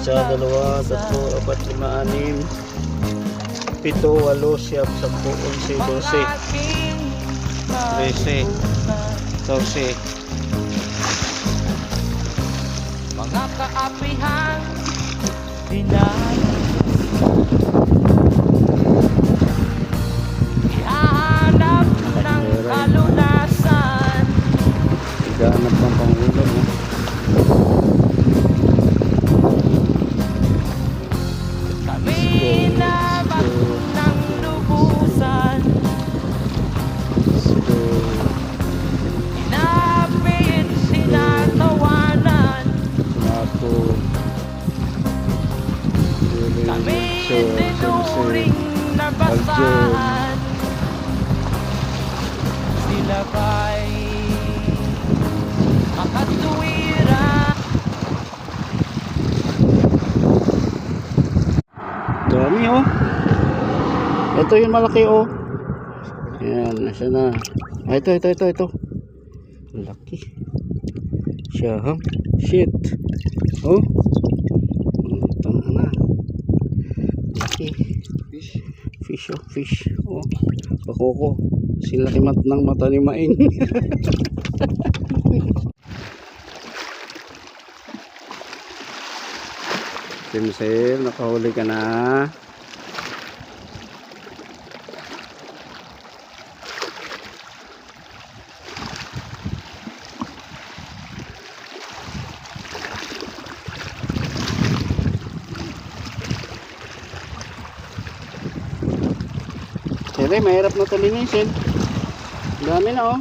Isa, dalawa, tatlo, apat, lima, anim, pito, walo, siyam, sampu, 11, 12, 13, 14. Mga kaapihan dinaan, ihahanap ng kalunasan. Naghahanap ng pangulam, no? Kami nabat ng lubusan, inapit, sinatawanan. Kami tinuring na basahan, sila ba'y makatuwira? Dami, oh. Ito yung malaki, oh. Ayan, nasa na. Ah, ito. Laki. Siya, ha? Shit. Oh. Ito na. Laki. Fish, oh. Fish. Oh. Bakoko. Sila kimat ng mata ni Maing. Simsil, nakahuli ka na. Siyempre, mahirap na ito linisin. Dami na, oh.